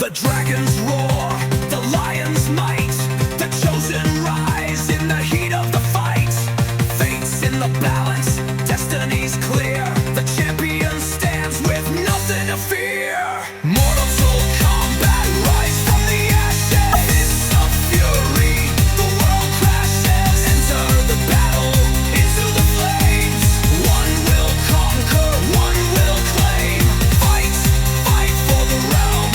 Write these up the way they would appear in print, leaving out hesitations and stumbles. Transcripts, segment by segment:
The dragons roar, the lions might, the chosen rise in the heat of the fight. Fate's in the balance, destiny's clear. The champion stands with nothing to fear. Mortal soul combat, rise from the ashes. Fists of fury, the world crashes. Enter the battle, into the flames. One will conquer, one will claim. Fight, fight for the realm,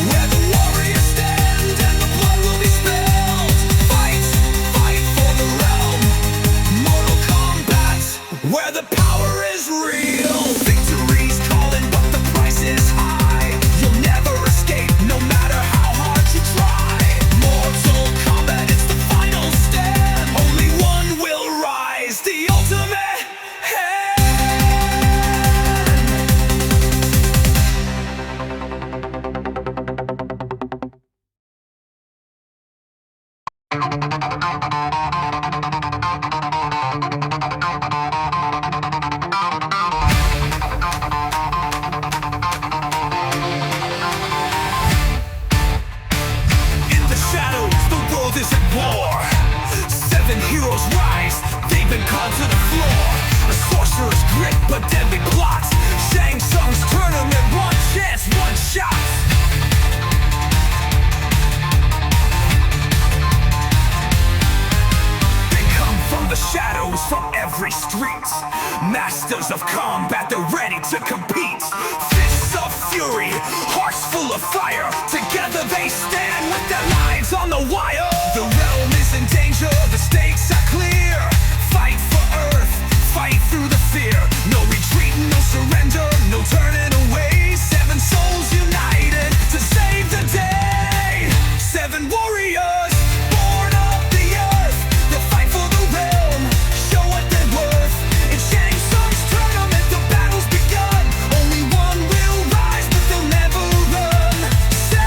where the warriors stand and the blood will be spilled. Fight, fight for the realm, Mortal Kombat, where the power is real. Victory's calling, but the price is high. You'll never escape, no matter how hard you try. Mortal Kombat, it's the final stand. Only one will rise, the ultimate hand. In the shadows, the world is at war. 7 heroes rise, they've been called to the floor. A sorcerer's grit, but deadly plot. Shang Tsung's tournament, one chance, one shot. They come from the shadows, from every street. Masters of combat, they're ready to compete. Fists of fury, hearts full of fire. Together they stand with their lives on the wire. The realm is in danger, the stakes are clear. Fight for Earth, fight through the fear. No retreat, no surrender, no turning away. 7 souls united to save the day. 7 warriors born of the earth. They'll fight for the realm, show what they're worth. In Shang Tsung's tournament, the battle's begun. Only one will rise, but they'll never run. 7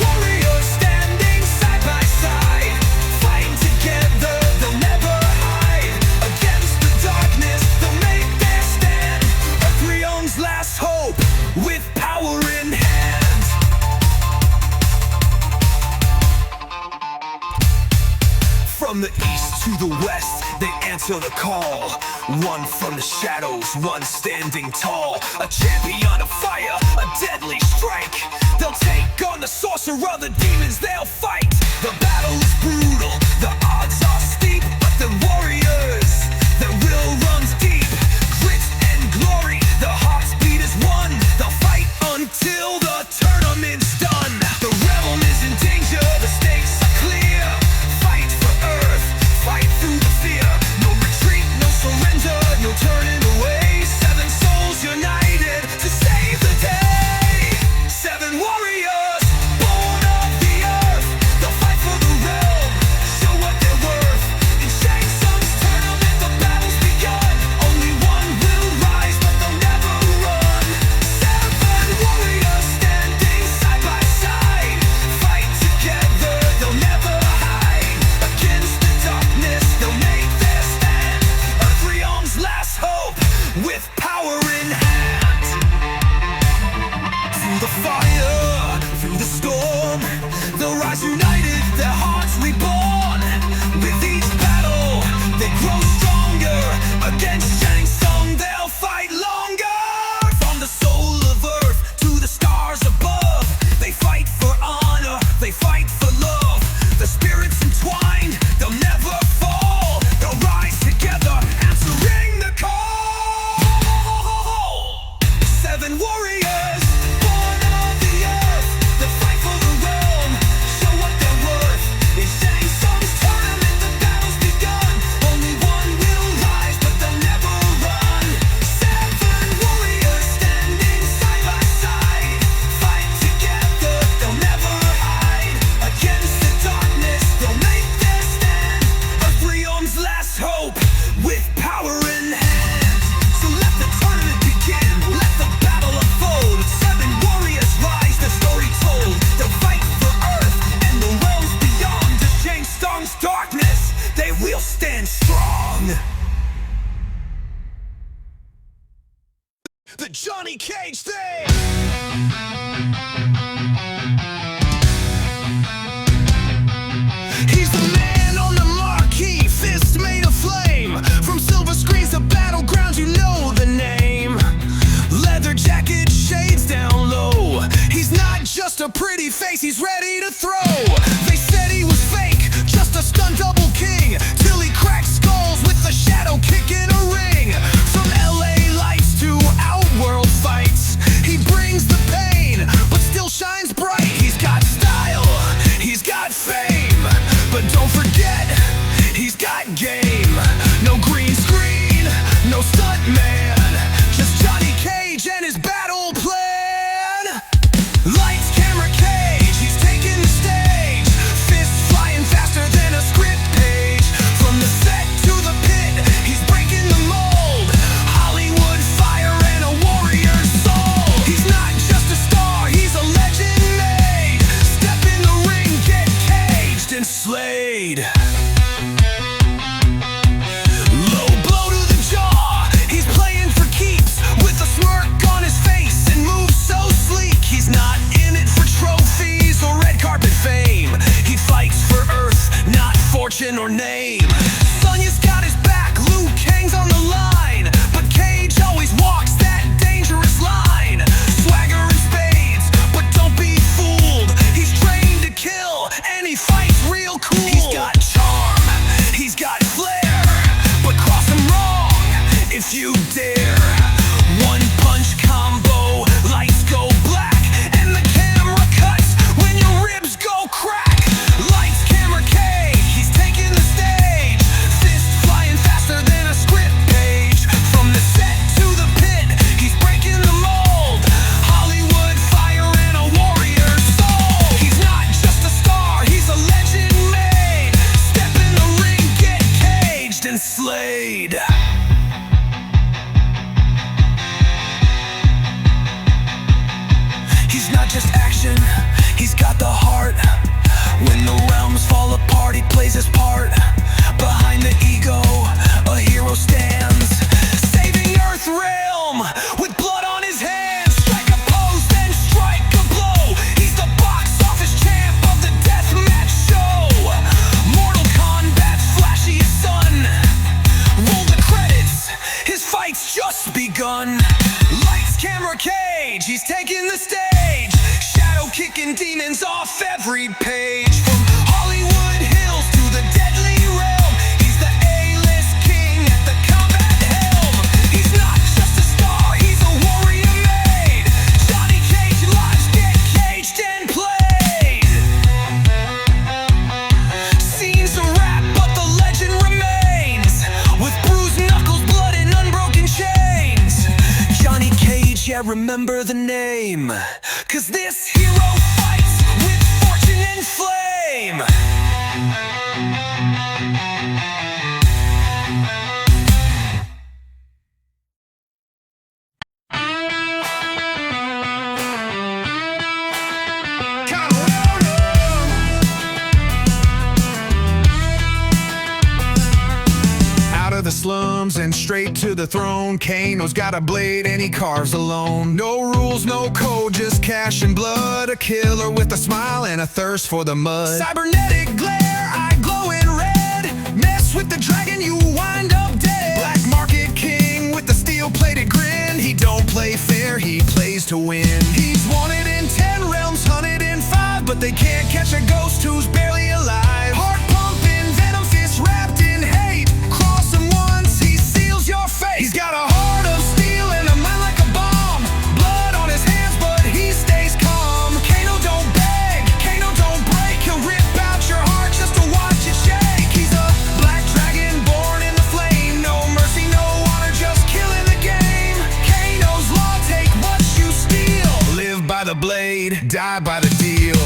warriors standing side by side, fighting together, they'll never hide. Against the darkness, they'll make their stand. NetherRealm's last hope, with power in hand. From the east to the west, they answer the call. One from the shadows, one standing tall. A champion of fire, a deadly strike. They'll take on the sorcerer, the demons they'll fight. The battle is brutal, the odds are steep, but the warriors, their will runs deep. Grit and glory, the heartbeat is one. They'll fight until the tournament's done. The realm is in danger, the stakes are clear. Fight for Earth, fight through the fear. No retreat, no surrender, no turning away. 7 souls united to save the day. 7 warriors born of the earth. They'll fight for the realm, show what they're worth. In Shang Tsung's tournament, the battle's begun. Only one will rise, but they'll never run. 7 warriors standing side by side, fight together, they'll never hide. Against the darkness, they'll make their stand. NetherRealm's last hope, with power in hand. Through the fire, through the storm, they'll rise united, their hearts reborn. With each battle, they grow stronger. Against Shang Tsung, they'll fight longer. From the soul of Earth to the stars above, they fight for honor, they fight for love. The spirits entwined, they'll never fall. They'll rise together, answering the call. 7 warriors born of the earth. They'll fight for the realm, show what they're just a pretty face he's ready to throw. They said he was fake, just a stunt double king, till he cracked skulls with a shadow kick in a ring. From LA lights to outworld fights, he brings the pain, but still shines bright. He's got style, he's got fame, but don't forget, he's got game. No green screen, no stunt man, just Johnny Cage and his battle plan. Lights, camera, cage, he's taking the stage, fists flying faster than a script page. From the set to the pit, he's breaking the mold, Hollywood fire and a warrior's soul. He's not just a star, he's a legend made. Step in the ring, get caged and slayed. Low blow to the jaw, he's playing for keeps, with a smirk on his face and moves so sleek. He's not in it for trophies or red carpet fame, he fights for earth, not fortune or name. Sonya's got his back, Liu Kang's on the line, but Cage always walks that dangerous line. Swagger and spades, but don't be fooled, he's trained to kill and he fights real cool. He's got charm, he's got flair, but cross him wrong if you dare. One punch combo, lights go black, and the camera cuts when your ribs go crack. Lights, camera, cage, he's taking the stage, fists flying faster than a script page. From the set to the pit, he's breaking the mold, Hollywood fire and a warrior's soul. He's not just a star, he's a legend made. Step in the ring, get caged and slayed. He's not just action, he's got the heart. When the realms fall apart, he plays his part. Behind the ego, a hero stands, saving Earth realm with blood on his hands. Strike a pose, then strike a blow. He's the box office champ of the deathmatch show. Mortal Kombat's flashiest son. Roll the credits, his fight's just begun. Lights, camera, cage, he's taking the stage, shadow kicking demons off every page. From Hollywood hills to the deadly realm, he's the A-list king at the combat helm. He's not just a star, he's a warrior made. Johnny Cage lives get caged and played. Scenes to rap, but the legend remains, with bruised knuckles, blood and unbroken chains. Johnny Cage, yeah, remember the name, 'cause this hero fights with fortune and flame. Out of the slums and straight to the throne, Kano's got a blade and he carves alone. No rules, no code, just cash and blood. A killer with a smile and a thirst for the mud. Cybernetic glare, eye glowing red. Mess with the dragon, you wind up dead. Black market king with the steel-plated grin. He don't play fair, he plays to win. He's wanted in 10 realms, hunted in 5, but they can't catch a ghost who's barely alive. Heart pumping, venom fist wrapped in hate. Cross him once, he seals your fate. He's got a heart of steel and a mind like a bomb. Blood on his hands, but he stays calm. Kano don't beg, Kano don't break. He'll rip out your heart just to watch it shake. He's a black dragon born in the flame. No mercy, no honor, just killing the game. Kano's law, take what you steal. Live by the blade, die by the deal.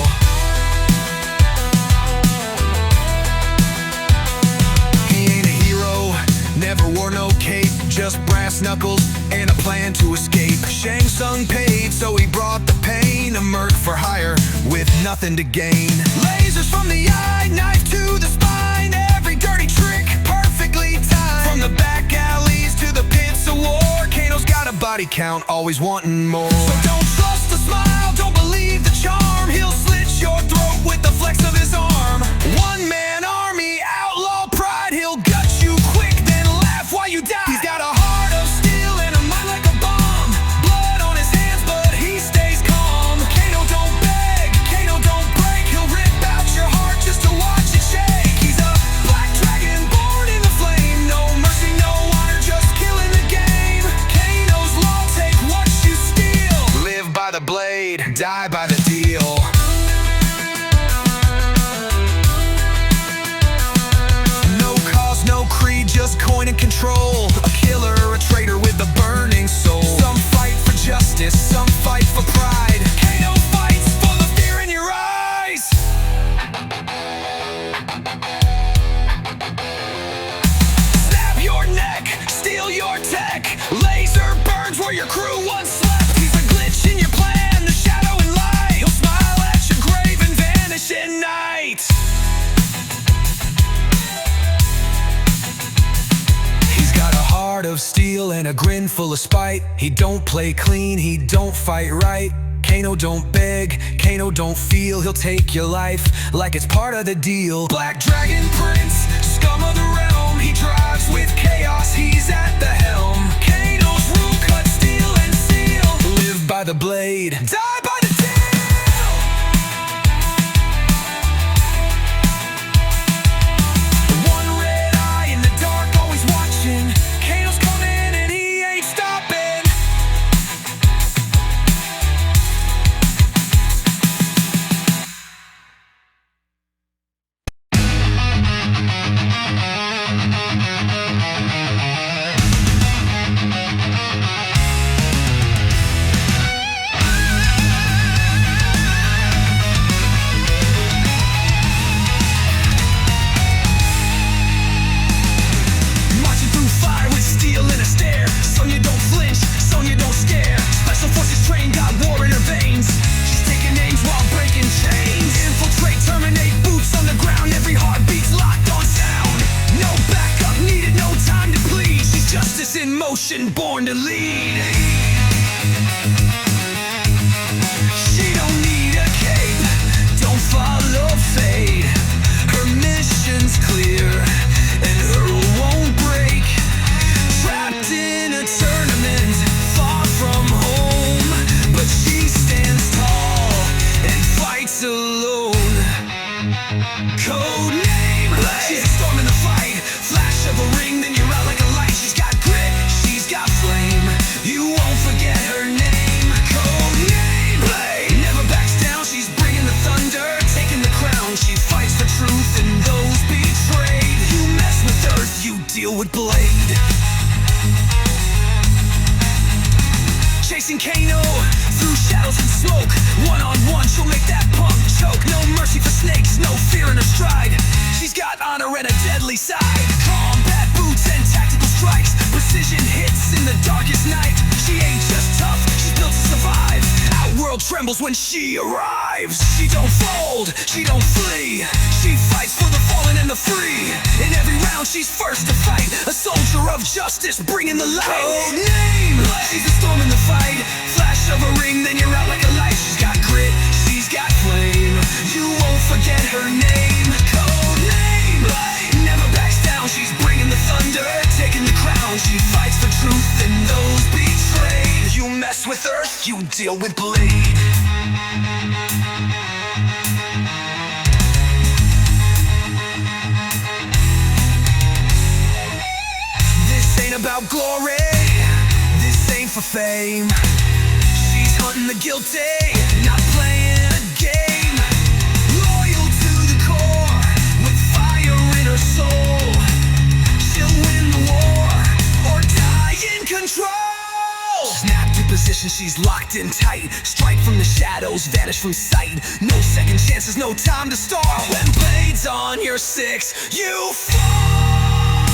Never wore no cape, just brass knuckles and a plan to escape. Shang Tsung paid, so he brought the pain. A merc for hire with nothing to gain. Lasers from the eye, knife to the spine. Every dirty trick perfectly timed. From the back alleys to the pits of war, Kano's got a body count, always wanting more. So don't trust the smile, don't believe the charm. He'll slit your throat with the flex of his arm. One-man army, outlaw pride. He'll gut you quick, then laugh while you die. He's got a heart of steel and a mind like a bomb. Blood on his hands, but he stays calm. Kano don't beg, by the deal. No cause, no creed, just coin and control. A killer, a traitor with a burning soul. Some fight for justice, some fight for pride. Kano fights for the fear in your eyes. Snap your neck, steal your tech. Laser burns where your crew once slept. He's a glitch in your plan, the shadow and light. He'll smile at your grave and vanish at night. He's got a heart of steel and a grin full of spite. He don't play clean, he don't fight right. Kano don't beg, Kano don't feel. He'll take your life like it's part of the deal. Black Dragon Prince, scum of the realm. He drives with chaos, he's at the helm. Kano's rule, cut steel and seal. Live by the blade, die by the tail. One red eye in the dark, always watching. Kano's coming and he ain't stopping. In motion, born to lead. She don't need a cape, don't follow fate. Her mission's clear, and her won't break. Trapped in a tournament, far from home, but she stands tall and fights alone. Code name, she's a storm in the fight. Flash of a ring, then you're out like a light. She's got grit, she's got flame. You won't forget her name. Code name, Blade. Never backs down, she's bringing the thunder, taking the crown. She fights for truth and those betrayed. You mess with Earth, you deal with Blade. Chasing Kano through shadows and smoke. One-on-one, she'll make that punk choke. No mercy for snakes, no fear in her stride. She's got honor and a deadly side. Combat boots and tactical strikes. Precision hits in the darkest night. She ain't just tough, she's built to survive. Outworld trembles when she arrives. She don't fold, she don't flee. She fights for the fallen and the free. In every round she's first to fight. A soldier of justice bringing the light. Code name, she's a storm in the fight. Flash of a ring, then you're out like a light. She's got grit, she's got flame. You won't forget her name. Code name, never backs down. She's bringing the thunder, taking the crown. She fights for truth and those betrayed. You mess with Earth, you deal with Blade. This ain't about glory, this ain't for fame. She's hunting the guilty, not playing a game. Loyal to the core, with fire in her soul. She'll win the war, or die in control. Snap to position, she's locked in tight. Strike from the shadows, vanish from sight. No second chances, no time to stall. When Blade's on your six, you fall.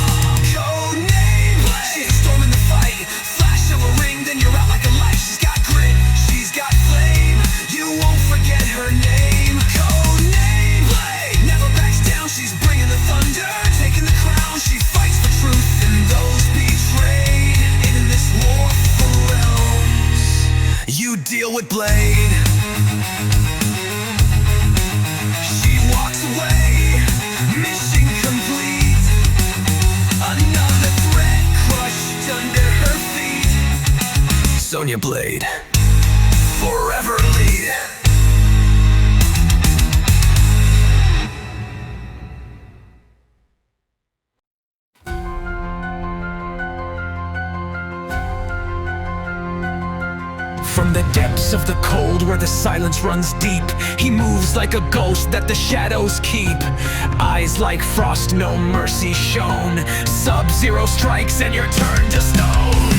Code name, she's a storm in the fight. Flash of a ring, then you're out like a light. She's got grit, she's got flame. You won't forget her name. Code name, Blade. Never backs down, she's bringing the thunder, taking the crown. She fights for truth and those betrayed. And in this war for realms, you deal with Blade. She walks away, mission complete. Another threat crushed under her feet. Sonya Blade, forever lead. From the depths depths of the cold where the silence runs deep, he moves like a ghost that the shadows keep. Eyes like frost, no mercy shown. Sub-Zero strikes and you're turned to stone.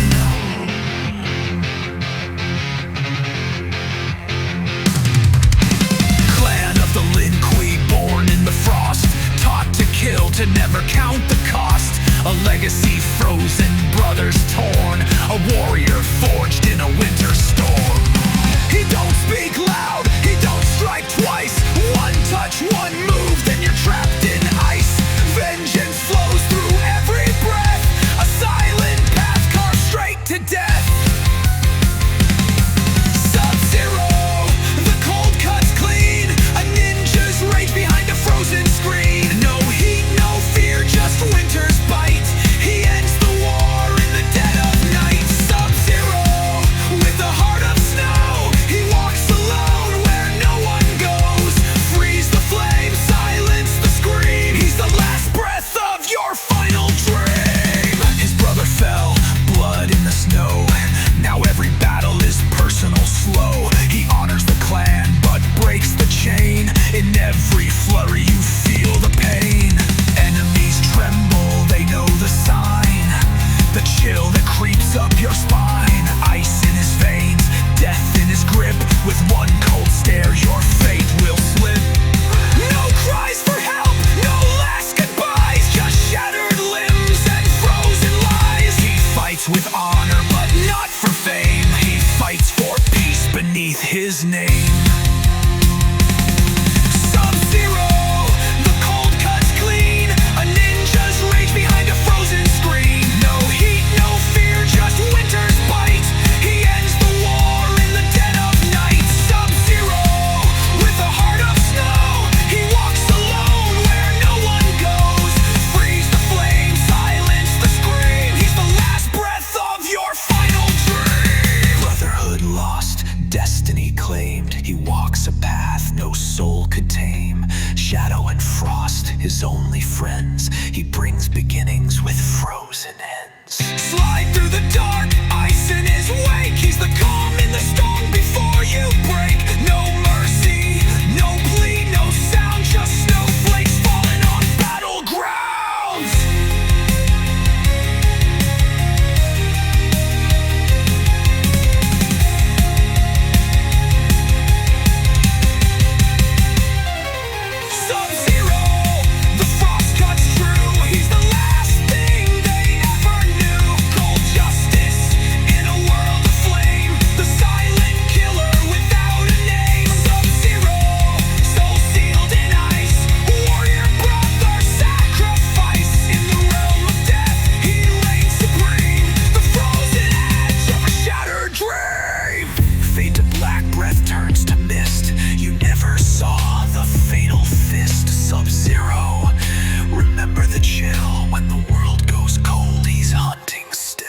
Clan of the Lin Kui, born in the frost, taught to kill, to never count the cost. A legacy frozen, brothers torn, a warrior forged in a winter storm. He don't speak loud, he don't strike twice. One touch, one move, then you're trapped in ice. Vengeance flows through every breath, a silent path carved straight to death. Sub-Zero, the cold cuts clean, a ninja's rage behind a frozen screen. No heat, no fear, just winter's bite. He ends the war in the dead of night. Sub-Zero, with a heart of snow, he walks alone where no one goes. Freeze the flame, silence the scream. He's the last breath of your final dream. His brother fell, blood in the snow. Now every battle is personal, slow. He honors the clan, but breaks the chain. In every flurry you feel the pain. Enemies tremble, they know the sign. The chill that creeps up your spine. Ice in his veins, death in his grip. With one cold stare your fate will slip. No cries for help, no last goodbyes, just shattered limbs and frozen lies. He fights with honor but not for fame. He fights for peace beneath his name. Sub-Zero, the cold cuts clean, a ninja's rage behind a frozen screen. No heat, no fear, just winter's bite. He ends the war in the dead of night. Sub-Zero, with a heart of snow, he walks alone where no one goes. Freeze the flame, silence the scream. He's the last breath of your final dream. Brotherhood lost, destiny claimed. He walks a path no soul could tame. Shadow and frost, his only friends. He brings beginnings with frozen ends. Slide through the dark, ice in his wake. He's the calm in the storm before you break. No mercy, no plea, no sound, just snowflakes falling on battlegrounds. Sub-Zero, the frost cuts true. He's the last thing they ever knew. Cold justice in a world of flame. The silent killer without a name. Sub-Zero, soul sealed in ice. Warrior brother sacrifice. In the realm of death, he reigns supreme. The frozen edge of a shattered dream. Fade to black, breath turns to mist. You never saw the fatal fist. Sub-Zero, remember the chill. When the world goes cold, he's hunting still.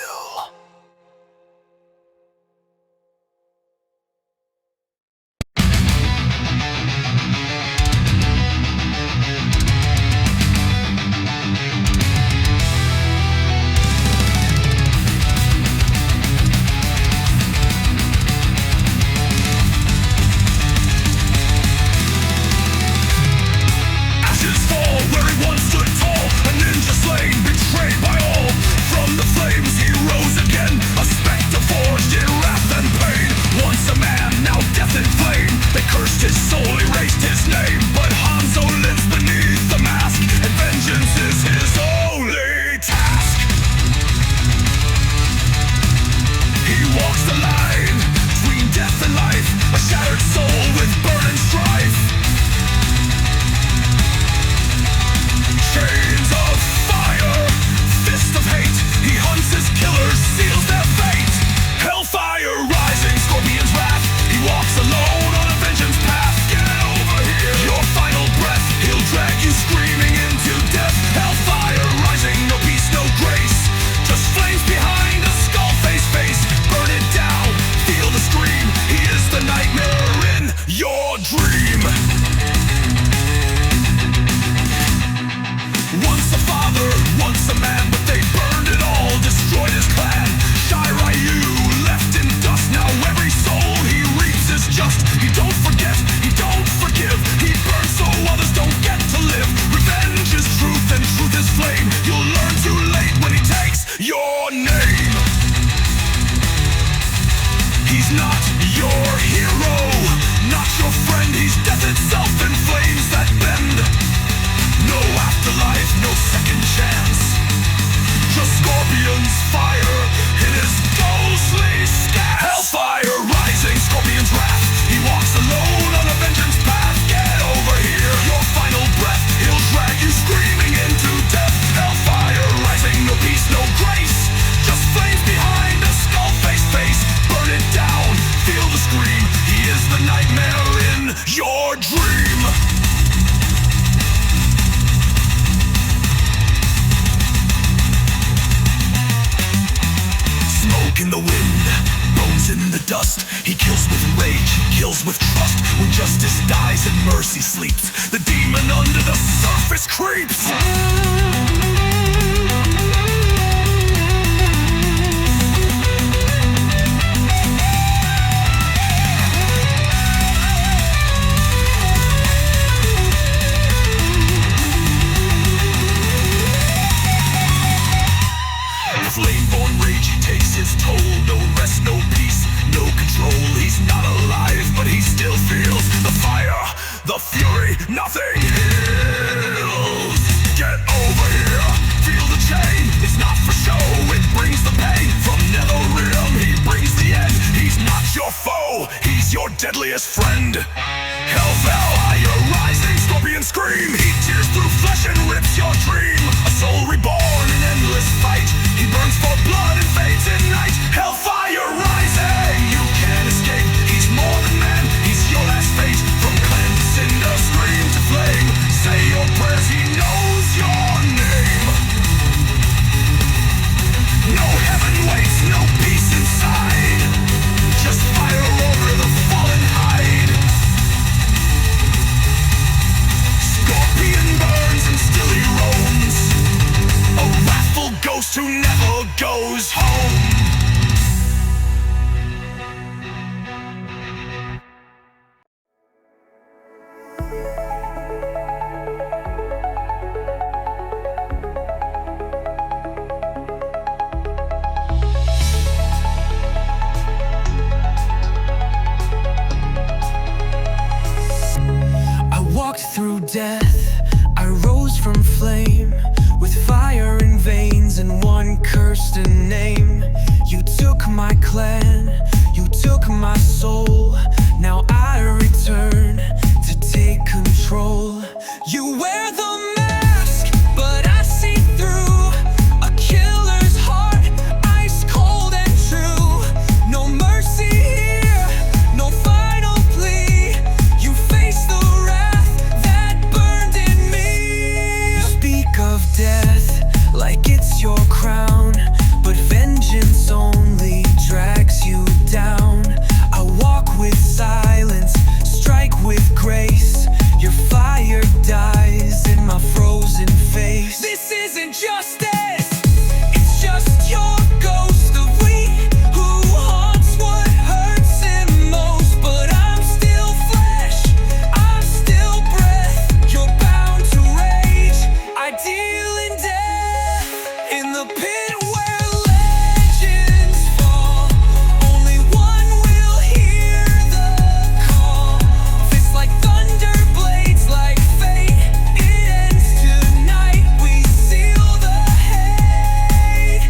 dream. Smoke in the wind, bones in the dust. He kills with rage, kills with trust. When justice dies and mercy sleeps, the demon under the surface creeps. Flame-born rage, he takes his toll. No rest, no peace, no control. He's not alive, but he still feels the fire, the fury, nothing heals. Get over here, feel the chain. It's not for show, it brings the pain. From NetherRealm, he brings the end. He's not your foe, he's your deadliest friend. Hellfire Rising, scorpion scream. He tears through flesh and rips your dream. A soul reborn in endless fight. He burns for blood and fades in night. Hellfire Rising, you can't escape. He's more than man, he's your last fate. From cleansed cinder, scream to flame. Say your prayers, he knows your name. No heaven waits, no peace inside. Just fire over the fallen hide. Scorpion burns and still he roams, a wrathful ghost who never goes home. I walked through death, I rose from flame, with fire in veins and one cursed name. You took my clan, you took my soul. Now I return to take control. You wear the mask, but I see through. A killer's heart, ice cold and true. No mercy here, no final plea. You face the wrath that burned in me. You speak of death like it's your crown, but vengeance only drags you down. I walk with silence, strike with grace. Your fire dies in my frozen face. This isn't justice, it's just your ghost. The weak who haunts what hurts him most. But I'm still flesh, I'm still breath. You're bound to rage, I deal in death. In the pit where legends fall, only one will hear the call. Fists like thunder, blades like fate. It ends tonight, we seal the hate.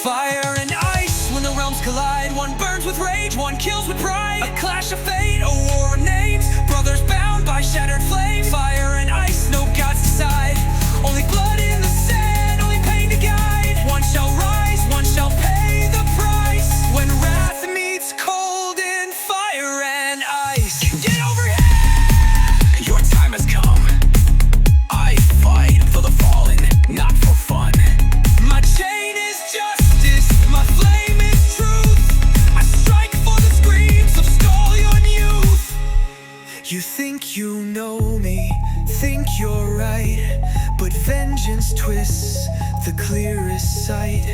Fire and ice when the realms collide. One burns with rage, one kills with pride. A clash of fate, a war of names. Brothers bound by shattered flame. Fire and ice, no gods decide. Only blood in the sand, only pain to guide. One shall rise, one shall pay the price. When wrath meets cold in fire and ice. Get over here! Your time has come. I fight for the fallen, not for fun. My chain is justice, my flame is truth. I strike for the screams of stallion youth. You think you know me, think you're right, but vengeance twists the clearest sight.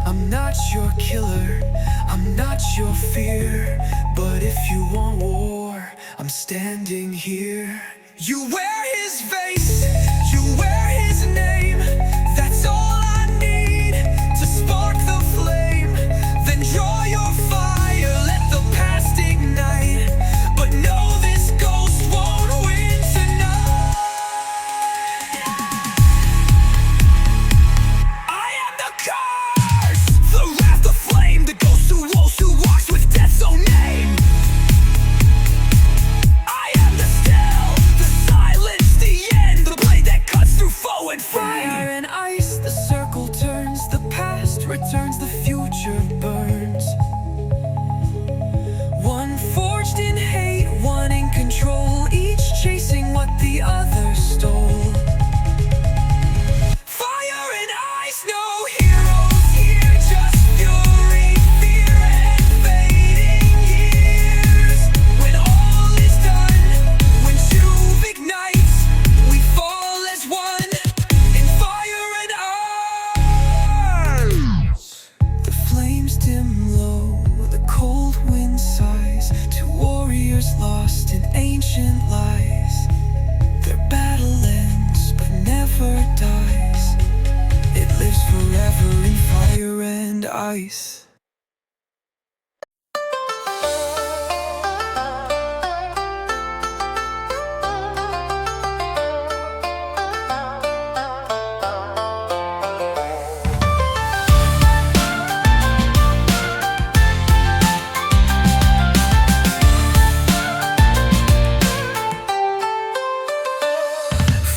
I'm not your killer, I'm not your fear, but if you want war, I'm standing here. You wear his face, you wear his name. That's all I need to spark the flame. Then draw your fire, let the past ignite. But know this ghost won't win tonight. I am the curse, the wrath, the flame, the ghost who walks with death's own name. I am the still, the silence, the end, the place forever in fire and ice.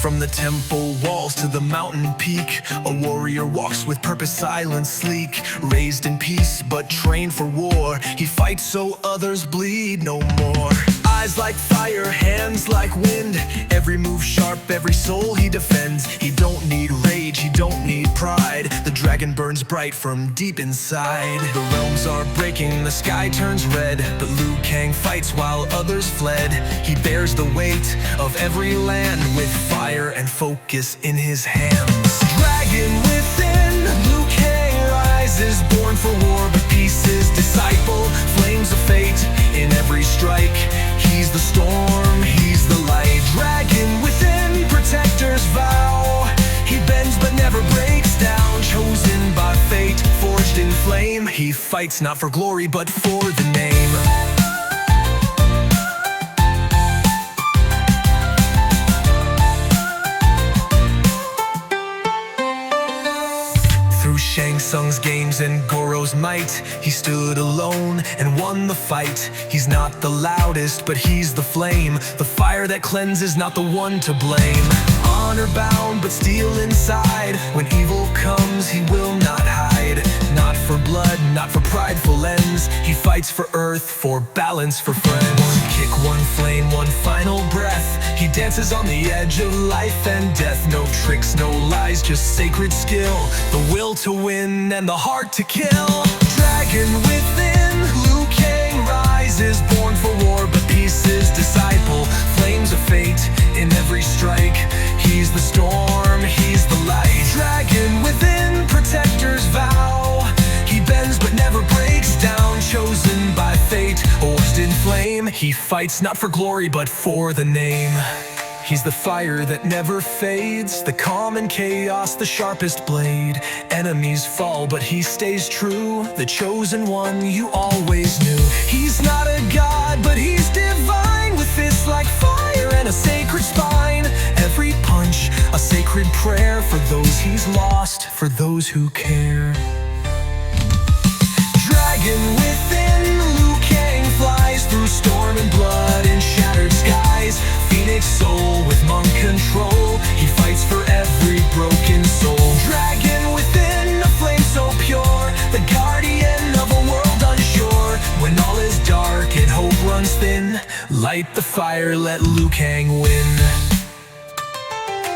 From the temple walls to the mountain peak, a warrior walks with purpose, silent, sleek. Raised in peace, but trained for war, he fights so others bleed no more. Eyes like fire, hands like wind, every move sharp, every soul he defends. He don't need rage, he don't need pride, the dragon burns bright from deep inside. The realms are breaking, the sky turns red, but Liu Kang fights while others fled. He bears the weight of every land with fire and focus in his hands. Dragon within, Liu Kang rises, born for war but peace his disciple. Flames of fate in every strike, he's the storm, he's the light. Dragon within, protector's vow, he bends but never breaks down. Chosen by fate, forged in flame, he fights not for glory but for the name. Shang Tsung's games and Goro's might, he stood alone and won the fight. He's not the loudest, but he's the flame, the fire that cleanses, not the one to blame. Honor bound, but steel inside, when evil comes, he will not hide. Not for blood, not for prideful ends, he fights for earth, for balance, for friends. One kick, one flame, one final breath, he dances on the edge of life and death. No tricks, no lies, just sacred skill, the will to win and the heart to kill. Dragon within, Liu Kang rises, born for war but peace his disciple. Flames of fate in every strike, he's the storm, he's the light. Dragon within, protector's vow, he bends but never breaks down. Chosen by fate, forged in flame, he fights not for glory but for the name. He's the fire that never fades, the calm in chaos, the sharpest blade. Enemies fall, but he stays true, the chosen one you always knew. He's not a god, but he's divine, with fists like fire and a sacred spine. Every punch, a sacred prayer for those he's lost, for those who care. Dragon within, Liu Kang flies through storm and blood in shattered skies. Phoenix soul with monk control, he fights for every broken soul. Dragon within, a flame so pure, the guardian of a world unsure. When all is dark and hope runs thin, light the fire, let Liu Kang win.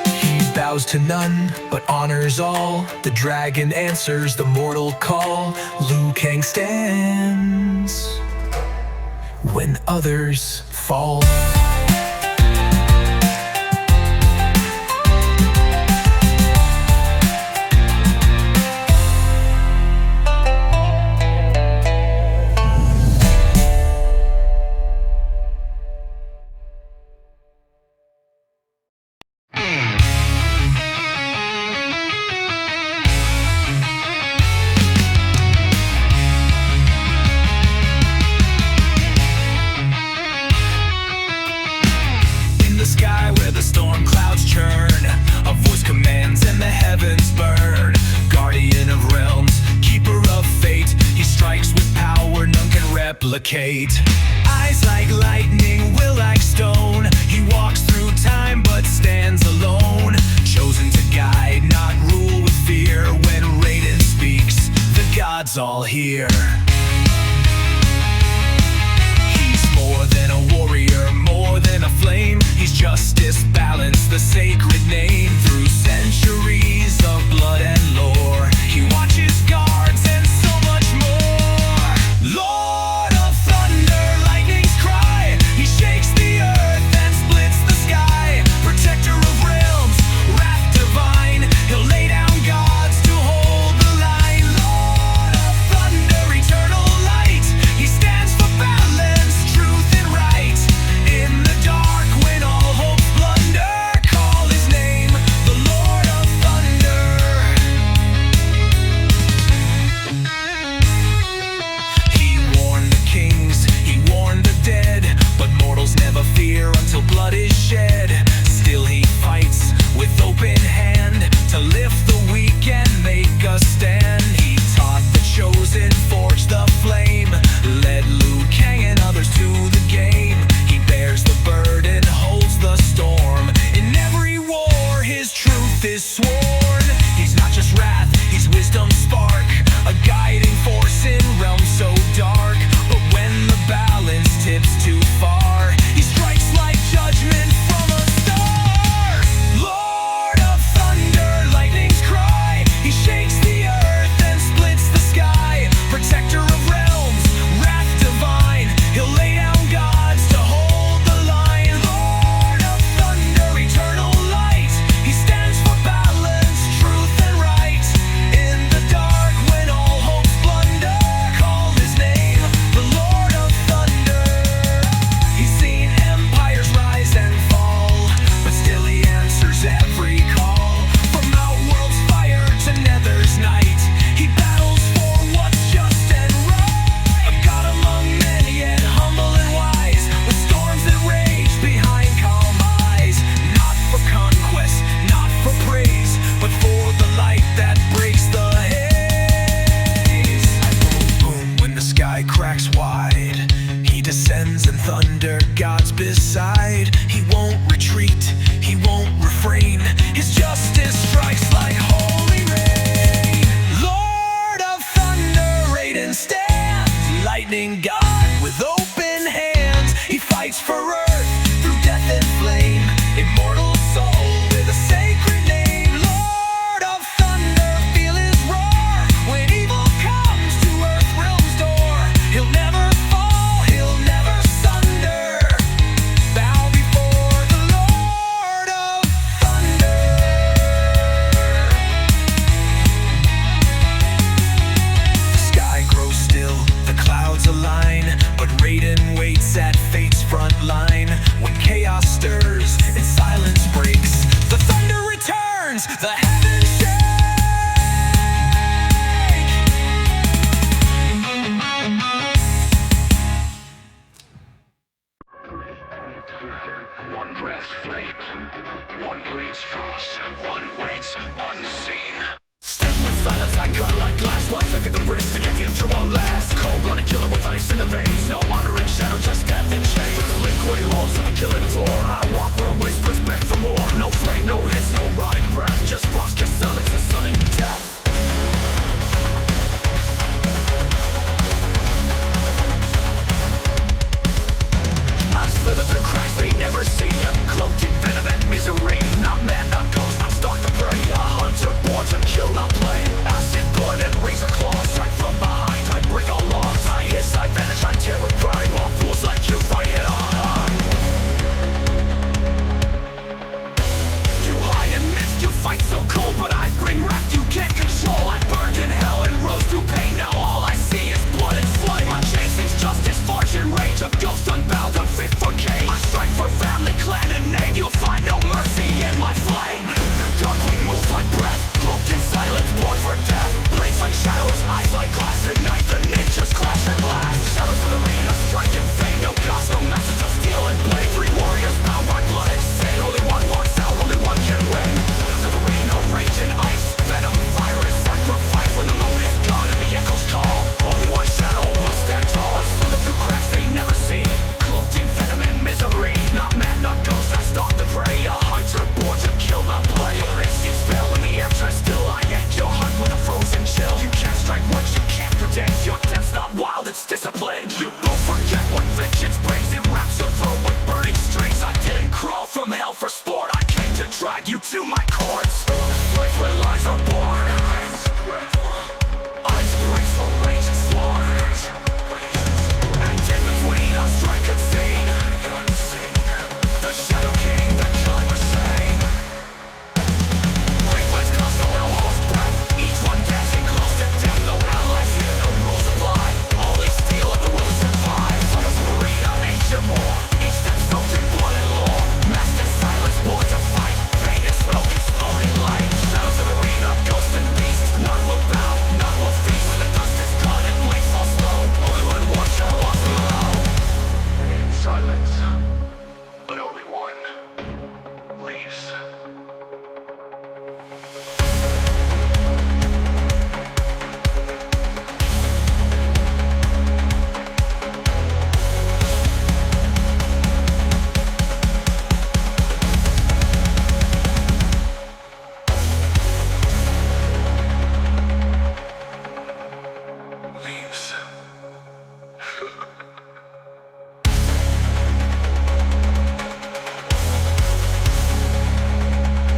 He bows to none, but honors all, the dragon answers the mortal call. Liu Kang stands when others fall. Sky where the storm clouds churn, a voice commands and the heavens burn. Guardian of realms, keeper of fate, he strikes with power none can replicate. Eyes like lightning, will like stone, he walks through time but stands alone. Chosen to guide, not rule with fear. When Raiden speaks, the gods all hear. More than a warrior, more than a flame, he's justice, balance, the sacred name. Through centuries of blood and lore, he watches guards and so much more. Lord of thunder, lightning's cry, he shakes the earth and splits the sky. Protector of realms, wrath divine, he'll lay down gods to hold the line. Lord of thunder, eternal. Immortal soul with a sacred name, Lord of thunder, feel his roar. When evil comes to NetherRealm's door, he'll never fall, he'll never sunder. Bow before the Lord of thunder. The sky grows still, the clouds align, but Raiden waits at fate's front line. When chaos stirs and silence breaks, the thunder returns, the heavens shake. One breath flame, one bleeds frost, one waits unseen. Step with silence, I cut like glass. One second the wrist to get the future won't last. Cold-blooded killer with ice in the veins. No honor in shadow, just death in chains. With the liquid walls of a killing floor, I walk where whispers beg for more. No flame, no hits, no rotting breath. Just posture silence and sudden death. I slither through cracks they never see. Cloaked in venom and misery. Not man, not ghost, not stalk the prey. A hunter born to kill, not play. Acid blood and razor claws. Strike from behind, I break all laws. I hiss, I vanish, I tear with pride. All fools like you fight it on. You hide in mist, you fight so cold, but I bring wrath you can't control. I burned in hell and rose through pain. Now all I see is blood and flame. My chasing justice, fortune, rage. A ghost unbound, unfit for cage. I strike for family, clan, and name. You'll find no mercy in my flame. Dark wing moves like breath, cloaked in silence, born for death. Blades like shadows, eyes like glass. At night the ninjas clash and laugh. Shadows of the arena, strike in vain. No gods, no message of steel and blade. Three warriors bound by blood and stain. Only one walks out, only one can win. Shadows of the arena, rage and ice. Venom, virus, sacrifice. When the moon is gone and the echoes call, only one shadow will stand tall. Slither through cracks they never see. Cloaked in venom and misery. Not man, not ghost, I stalk the prey. A hunter born to kill, not play. Your instincts fail when the air turns still. I end your heart with a frozen chill. You can't strike what you can't predict. Your death's not wild, it's disciplined. You won't forget what vengeance brings. It wraps your throat with burning strings. I didn't crawl from hell for sport. I came to drag you to my courts. Place where lies are born. Eyes breaks for rage and slaughter. And in between I strike unseen. The Shadow King, the killing machine. Frequent cost no almost breath. Each one dancing close to death. No allies here, no rules apply. Only steel of the will to survive. Fires of arena, ancient war. Each step soaked in blood and lore. Master silence, born to fight. Pain and smoke, exploding light. Shadows of arena, ghost and beast. None will bow, none will feast. When the dust is gone and blades fall slow, only one watch shall walk below. In silence, but only one leaves. Leaves.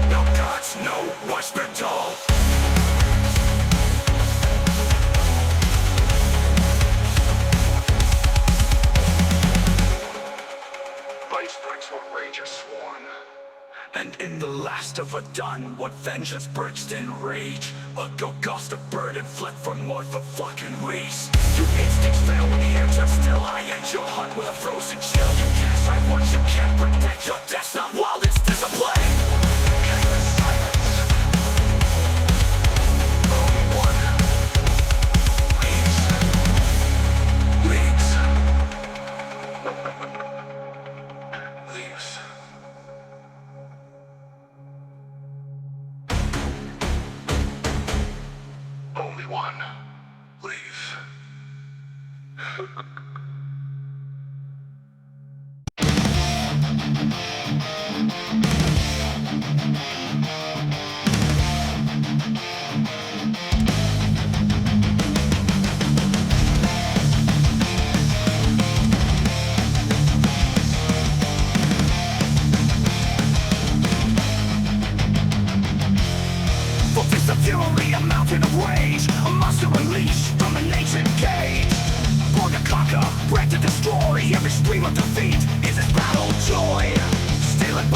No gods, no hospital. Blade strikes what rage is sworn. And in the last of a done, what vengeance burst in rage. A ghost of bird and fled from more for fucking weeks. Your instincts fail when the air turns still. I end your heart with a frozen chill. You can't strike what you can't protect. Your death's not wild, it's discipline. Endless silence. Only one leaves. Leaves. Leaves. Only one leaves.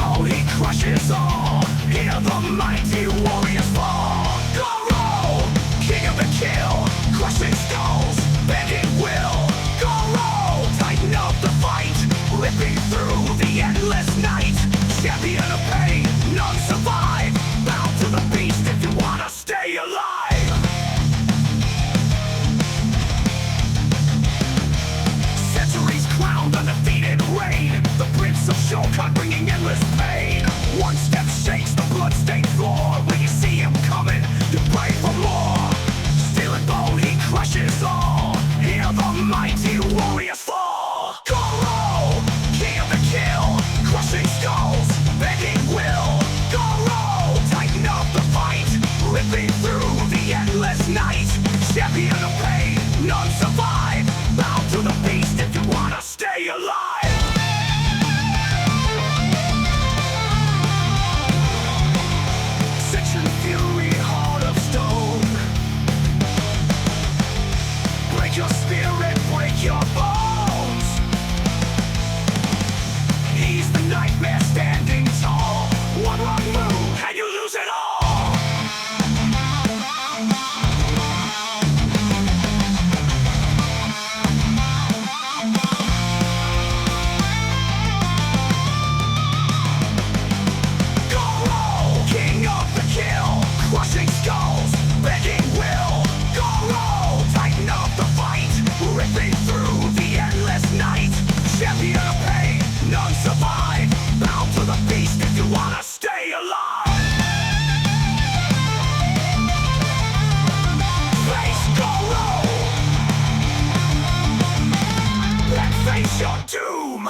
bow, he crushes all. Hear the mighty warriors fall. Goro, king of the kill, crushing skulls, bending will. Goro, tighten up the fight, ripping through the endless night. Champion of pain, none survive. Bound to the beast if you wanna stay alive. Centuries crowned undefeated reign. The prince of Shokan bringing endless pain. One step shakes the bloodstained floor. When you see him coming, you pray for more. Steel and bone, he crushes all. Hear the mighty warriors fall. Goro, king of the kill, crushing skulls, bending will. Goro, tighten up the fight, ripping through the endless night. Champion of pain, none survive. Bound to the beast if you wanna stay alive. Section fury, heart of stone. Break your spirit, break your bones. He's the nightmare standing tall. One wrong move and you lose it all. Goro, king of the kill, crushing skulls, bending will. Goro, tighten up the fight, ripping through the endless night. Champion of pain, none survive. Bound to the beast if you wanna stay alive. Face Goro and face your doom.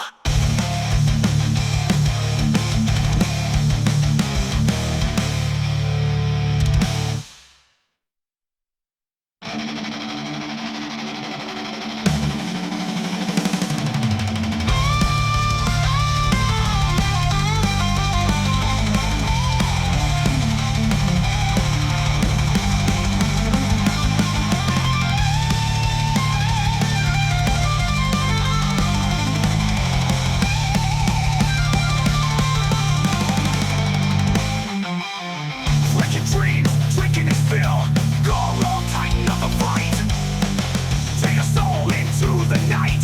Wrecking dreams, drinking his fill. Goro, tighten up the fight. Take a soul into the night.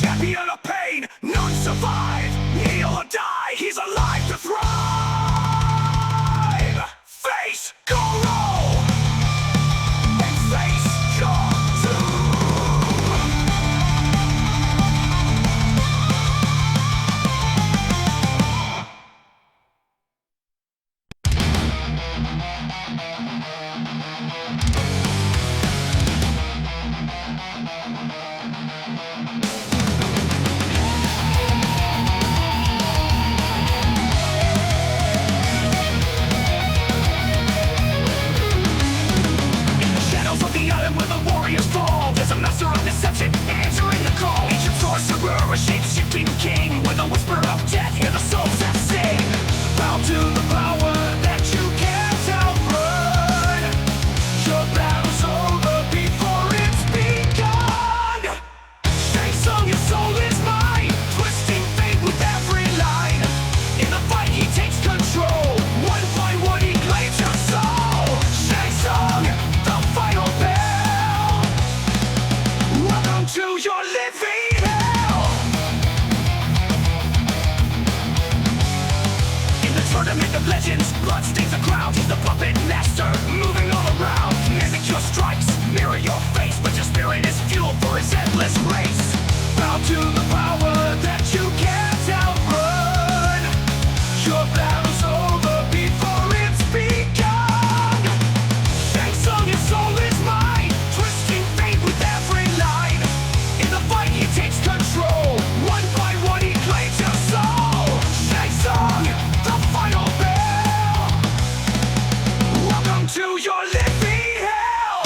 Champion of pain, none survive. Heal or die, he's alive to thrive. Face Goro and face your doom. In the shadows of the island where the warriors fall, there's a master of deception answering the call. Ancient sorcerer, a shape-shifting king, with a whisper of death, hear the souls that sing. Bow to the power that you can't outrun. Your battle's over before it's begun. Shang Tsung, your soul is mine, twisting fate with every line. In the fight he takes control, one by one he claims your soul. Shang Tsung, the final bell. Welcome to your living hell. In the tournament of legends, blood stains the ground. He's the puppet master, moving all around. Mimic your strikes, mirror your face, but your spirit is fuel for his endless race. Bow to the power that you can't outrun. Your battle's over before it's begun. Shang Tsung, your soul is mine, twisting fate with every line. In the fight he takes control, one by one he claims your soul. Shang Tsung, the final bell. Welcome to your living hell.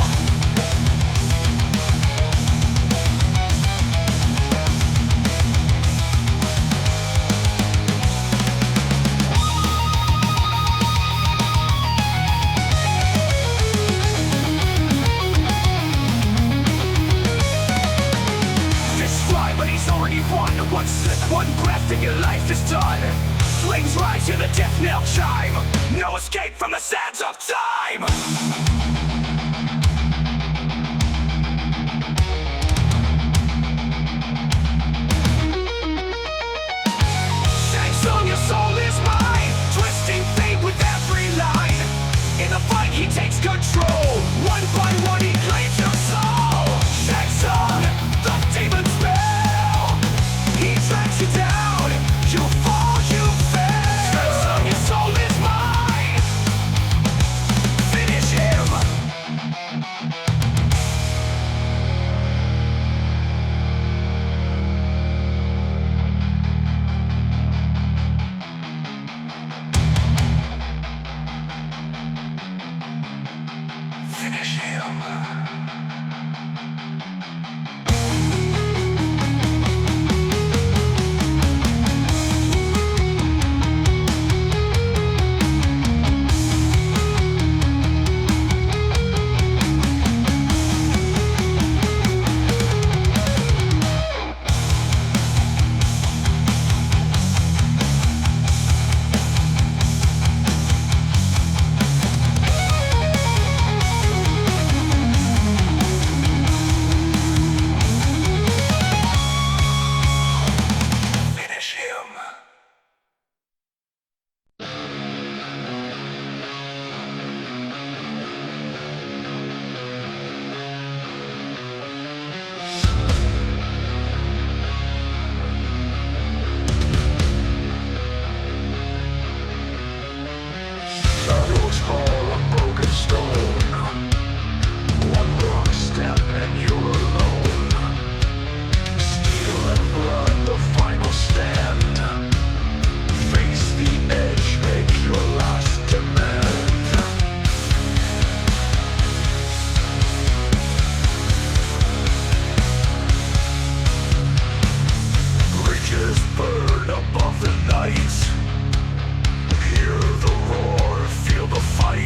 hear the death knell chime. No escape from the sands of time. Shang Tsung, your soul is mine, twisting fate with every line. In the fight he takes control, one by one he claims your soul. Shang Tsung, the demon's spell, he tracks you down, you fall, you fail. Shang Tsung, your soul is mine, finish him. Finish him. Finish him. Shadows fall on broken stone. One wrong step and you're alone. Steel and blood, the final stand. Face the edge, make your last demand. Bridges burn above the night. Hear the roar, feel the fight.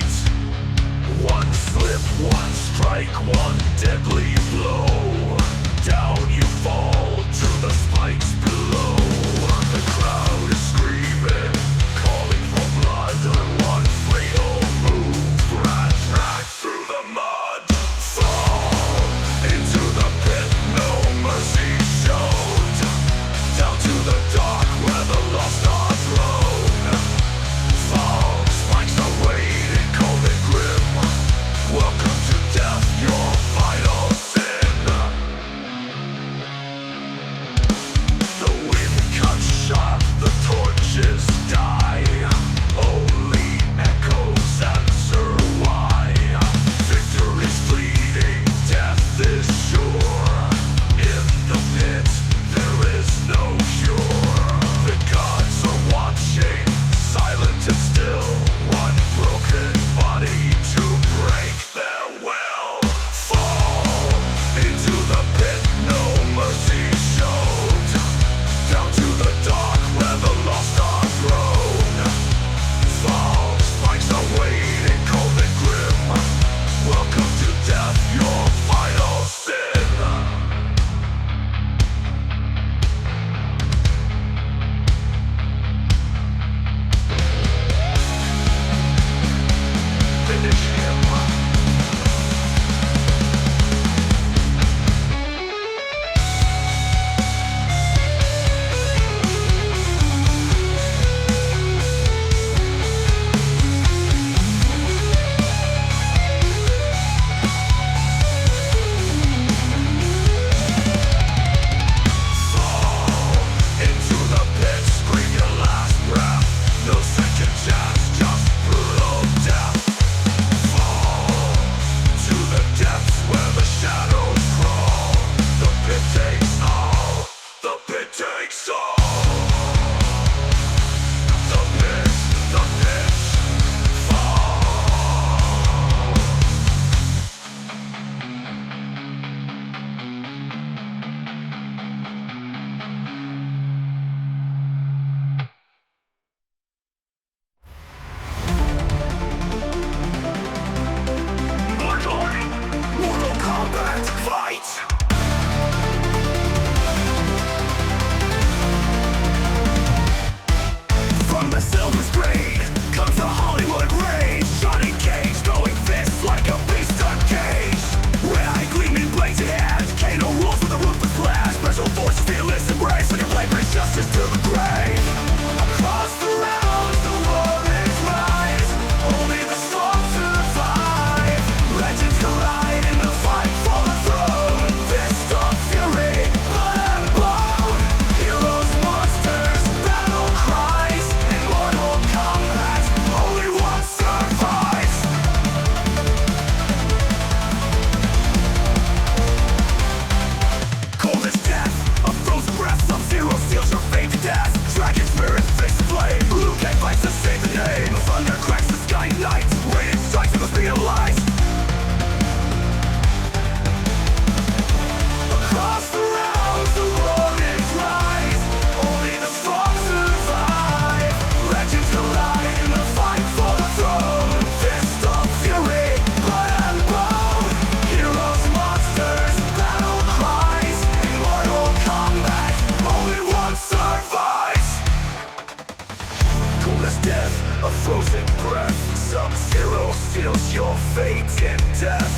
a frozen breath. Sub-Zero seals your fate in death.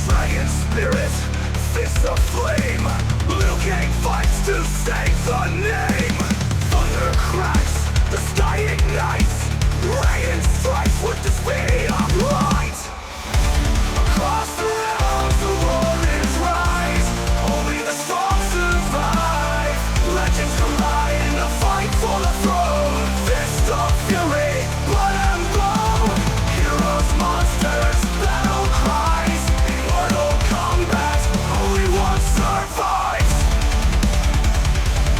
Dragon spirit, fists of flame. Liu Kang fights to save the name. Thunder cracks, the sky ignites. Rain strikes with the speed of light. Across the realms, the warriors rise. Only the strong survive. Legends collide in the fight for the throne. Fist of fury, blood and bone. Heroes, monsters, battle cries. Mortal combat, only one survives.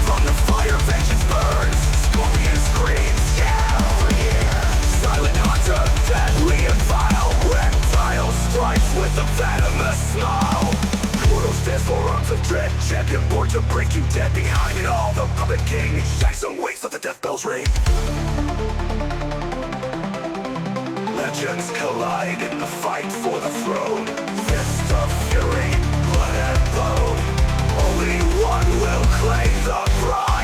From the fire, vengeance burns. Scorpion screams, yeah. Silent hunter, deadly and vile. Reptile strikes with a venomous snarl. Portal stands for arms of dread. Champion born to break you dead. Behind it all, the puppet king. Jackson waits, let the death bells ring. Legends collide in the fight for the throne. Fist of fury, blood and bone. Only one will claim the prize.